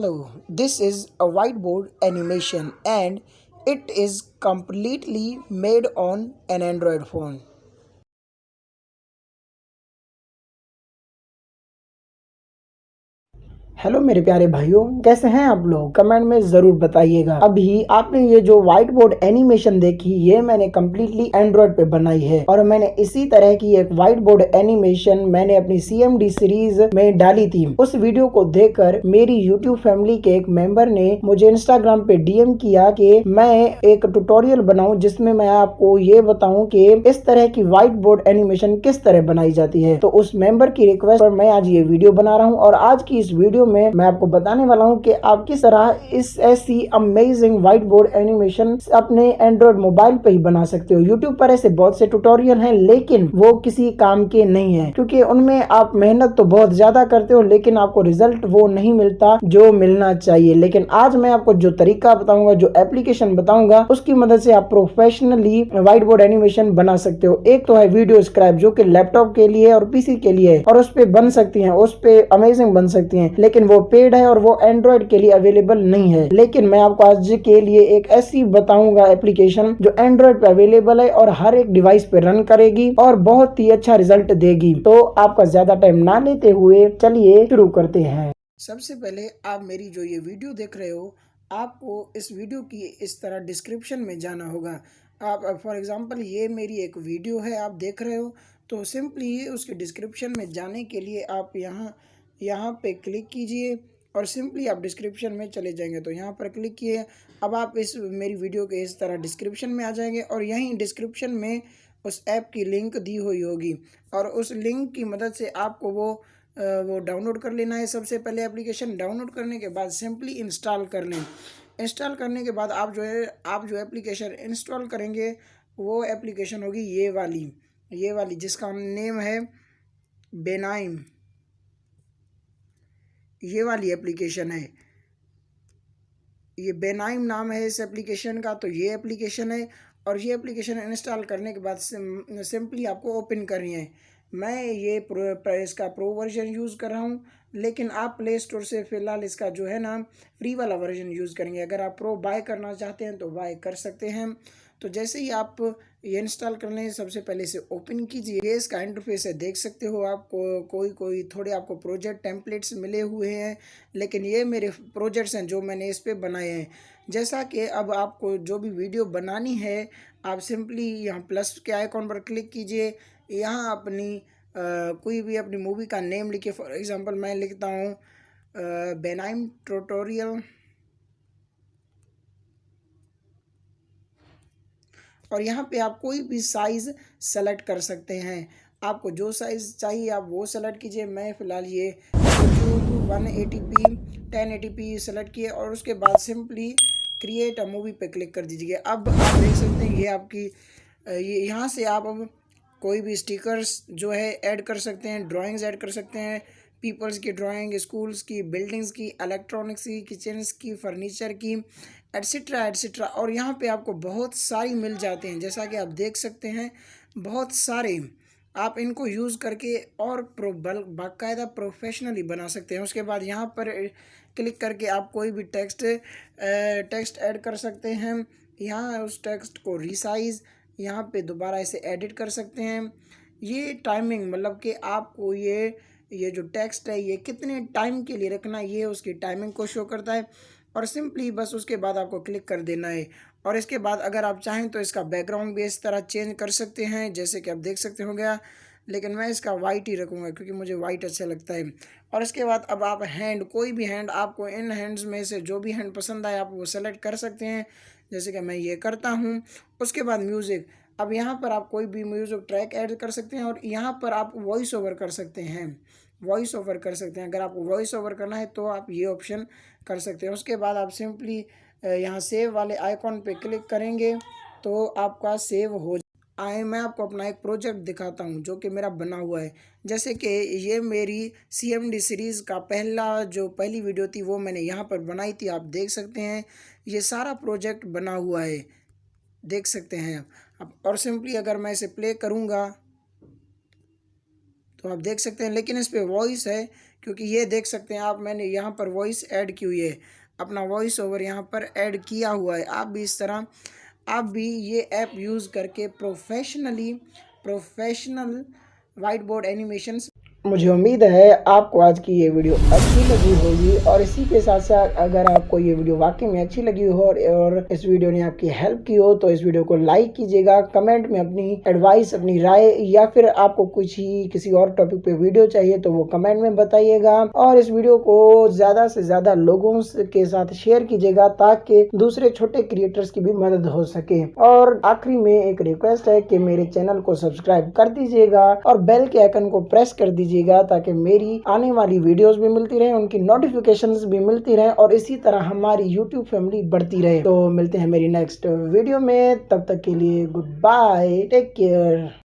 Hello, this is a whiteboard animation and it is completely made on an Android phone. Hello मेरे प्यारे भाइयों, कैसे हैं आप लोग? कमेंट में जरूर बताइएगा। अभी आपने ये जो व्हाइट बोर्ड एनिमेशन देखी, ये मैंने कम्प्लीटली एंड्रॉइड पे बनाई है और मैंने इसी तरह की एक व्हाइट बोर्ड एनिमेशन मैंने अपनी CMD सीरीज में डाली थी। उस वीडियो को देखकर मेरी यूट्यूब फैमिली के एक मेंबर ने मुझे इंस्टाग्राम पे DM किया कि मैं एक ट्यूटोरियल बनाऊं जिसमें मैं आपको ये बताऊं कि इस तरह की व्हाइट बोर्ड एनिमेशन किस तरह बनाई जाती है। तो उस मेंबर की रिक्वेस्ट पर मैं आज ये वीडियो बना रहा हूँ और आज की इस वीडियो में मैं आपको बताने वाला हूं कि आप किस तरह इस ऐसी अमेजिंग व्हाइट बोर्ड एनिमेशन अपने एंड्रॉइड मोबाइल पे ही बना सकते हो। यूट्यूब पर ऐसे बहुत से ट्यूटोरियल हैं, लेकिन वो किसी काम के नहीं है, क्योंकि उनमें आप मेहनत तो बहुत ज्यादा करते हो लेकिन आपको रिजल्ट वो नहीं मिलता जो मिलना चाहिए। लेकिन आज मैं आपको जो तरीका बताऊंगा, जो एप्लीकेशन बताऊंगा, उसकी मदद से आप प्रोफेशनली व्हाइट बोर्ड एनिमेशन बना सकते हो। एक तो है वीडियो स्क्रैप, जो कि लैपटॉप के लिए और PC के लिए है और उस पे बन सकती है, उस पे अमेजिंग बन सकती है, लेकिन वो पेड है और वो एंड्रॉइड के लिए अवेलेबल नहीं है। लेकिन मैं आपको आज के लिए एक ऐसी बताऊंगा एप्लीकेशन जो एंड्रॉइड पे अवेलेबल है और हर एक डिवाइस पे रन करेगी और बहुत ही अच्छा रिजल्ट देगी। तो आपका ज्यादा टाइम ना लेते हुए चलिए शुरू करते हैं। सबसे पहले आप मेरी जो ये वीडियो देख रहे हो, आपको इस वीडियो की इस तरह डिस्क्रिप्शन में जाना होगा। आप फॉर एग्जांपल ये मेरी एक वीडियो है, आप देख रहे हो, तो सिंपली उसके डिस्क्रिप्शन में जाने के लिए आप यहाँ पे क्लिक कीजिए और सिंपली आप डिस्क्रिप्शन में चले जाएंगे। तो यहाँ पर क्लिक किए, अब आप इस मेरी वीडियो के इस तरह डिस्क्रिप्शन में आ जाएंगे और यहीं डिस्क्रिप्शन में उस ऐप की लिंक दी हुई होगी और उस लिंक की मदद से आपको वो डाउनलोड कर लेना है। सबसे पहले एप्लीकेशन डाउनलोड करने के बाद सिंपली इंस्टॉल कर लें। इंस्टॉल करने के बाद आप जो एप्लीकेशन इंस्टॉल करेंगे वो एप्लीकेशन होगी ये वाली जिसका नेम है बेनाइम। ये वाली एप्लीकेशन है, ये बेनाइम नाम है इस एप्लीकेशन का। तो ये एप्लीकेशन है और ये एप्लीकेशन इंस्टॉल करने के बाद सिंपली आपको ओपन करनी है। मैं ये इसका प्रो वर्जन यूज़ कर रहा हूँ, लेकिन आप प्ले स्टोर से फ़िलहाल इसका जो है ना फ्री वाला वर्जन यूज़ करेंगे। अगर आप प्रो बाय करना चाहते हैं तो बाय कर सकते हैं। तो जैसे ही आप ये इंस्टॉल कर लें, सबसे पहले इसे ओपन कीजिए। ये इसका इंटरफेस है, देख सकते हो। आपको कोई थोड़े आपको प्रोजेक्ट टेम्पलेट्स मिले हुए हैं, लेकिन ये मेरे प्रोजेक्ट्स हैं जो मैंने इस पे बनाए हैं। जैसा कि अब आपको जो भी वीडियो बनानी है, आप सिंपली यहाँ प्लस के आइकॉन पर क्लिक कीजिए। यहाँ अपनी कोई भी अपनी मूवी का नेम लिखिए। फॉर एग्जांपल मैं लिखता हूँ बेनाइम ट्यूटोरियल और यहाँ पे आप कोई भी साइज़ सेलेक्ट कर सकते हैं। आपको जो साइज़ चाहिए आप वो सेलेक्ट कीजिए। मैं फ़िलहाल ये 180p 1080p सेलेक्ट किए और उसके बाद सिंपली क्रिएट अ मूवी पे क्लिक कर दीजिए। अब आप देख सकते हैं ये आपकी ये यहाँ से आप अब कोई भी स्टिकर्स जो है ऐड कर सकते हैं, ड्राइंग्स ऐड कर सकते हैं, पीपल्स की ड्राइंग, स्कूल्स की, बिल्डिंग्स की, इलेक्ट्रॉनिक्स की, किचन्स की, फर्नीचर की, एट्सेट्रा एट्सेट्रा। और यहाँ पे आपको बहुत सारी मिल जाते हैं, जैसा कि आप देख सकते हैं बहुत सारे। आप इनको यूज़ करके और बाकायदा प्रोफेशनली बना सकते हैं। उसके बाद यहाँ पर क्लिक करके आप कोई भी टेक्स्ट ऐड कर सकते हैं। यहाँ उस टेक्स्ट को रिसाइज़ यहाँ पे दोबारा इसे एडिट कर सकते हैं। ये टाइमिंग मतलब कि आपको ये जो टेक्स्ट है ये कितने टाइम के लिए रखना है, ये उसकी टाइमिंग को शो करता है। और सिंपली बस उसके बाद आपको क्लिक कर देना है। और इसके बाद अगर आप चाहें तो इसका बैकग्राउंड भी इस तरह चेंज कर सकते हैं, जैसे कि आप देख सकते हो गया। लेकिन मैं इसका वाइट ही रखूँगा क्योंकि मुझे वाइट अच्छा लगता है। और इसके बाद अब आप कोई भी हैंड, आपको इन हैंड्स में से जो भी हैंड पसंद आए आप वो सेलेक्ट कर सकते हैं, जैसे कि मैं ये करता हूँ। उसके बाद म्यूज़िक, अब यहाँ पर आप कोई भी म्यूज़िक ट्रैक ऐड कर सकते हैं और यहाँ पर आप वॉइस ओवर कर सकते हैं। अगर आपको वॉइस ओवर करना है तो आप ये ऑप्शन कर सकते हैं। उसके बाद आप सिंपली यहाँ सेव वाले आइकॉन पे क्लिक करेंगे तो आपका सेव हो आए। मैं आपको अपना एक प्रोजेक्ट दिखाता हूँ जो कि मेरा बना हुआ है। जैसे कि ये मेरी CMD सीरीज़ का पहली वीडियो थी, वो मैंने यहाँ पर बनाई थी। आप देख सकते हैं ये सारा प्रोजेक्ट बना हुआ है, देख सकते हैं आप। और सिंपली अगर मैं इसे प्ले करूँगा तो आप देख सकते हैं, लेकिन इस पे वॉइस है क्योंकि ये देख सकते हैं आप, मैंने यहाँ पर वॉइस ऐड की हुई है, अपना वॉइस ओवर यहाँ पर ऐड किया हुआ है। आप भी इस तरह आप भी ये ऐप यूज़ करके प्रोफेशनल वाइट बोर्ड एनिमेशंस। मुझे उम्मीद है आपको आज की ये वीडियो अच्छी लगी होगी, और इसी के साथ साथ अगर आपको ये वीडियो वाकई में अच्छी लगी हो और इस वीडियो ने आपकी हेल्प की हो तो इस वीडियो को लाइक कीजिएगा। कमेंट में अपनी एडवाइस, अपनी राय, या फिर आपको कुछ ही किसी और टॉपिक पे वीडियो चाहिए तो वो कमेंट में बताइएगा। और इस वीडियो को ज़्यादा से ज़्यादा लोगों के साथ शेयर कीजिएगा ताकि दूसरे छोटे क्रिएटर्स की भी मदद हो सके। और आखिरी में एक रिक्वेस्ट है कि मेरे चैनल को सब्सक्राइब कर दीजिएगा और बेल के आइकन को प्रेस कर दीजिएगा ताकि मेरी आने वाली वीडियोस भी मिलती रहे, उनकी नोटिफिकेशंस भी मिलती रहे, और इसी तरह हमारी यूट्यूब फैमिली बढ़ती रहे। तो मिलते हैं मेरी नेक्स्ट वीडियो में, तब तक के लिए गुड बाय, टेक केयर।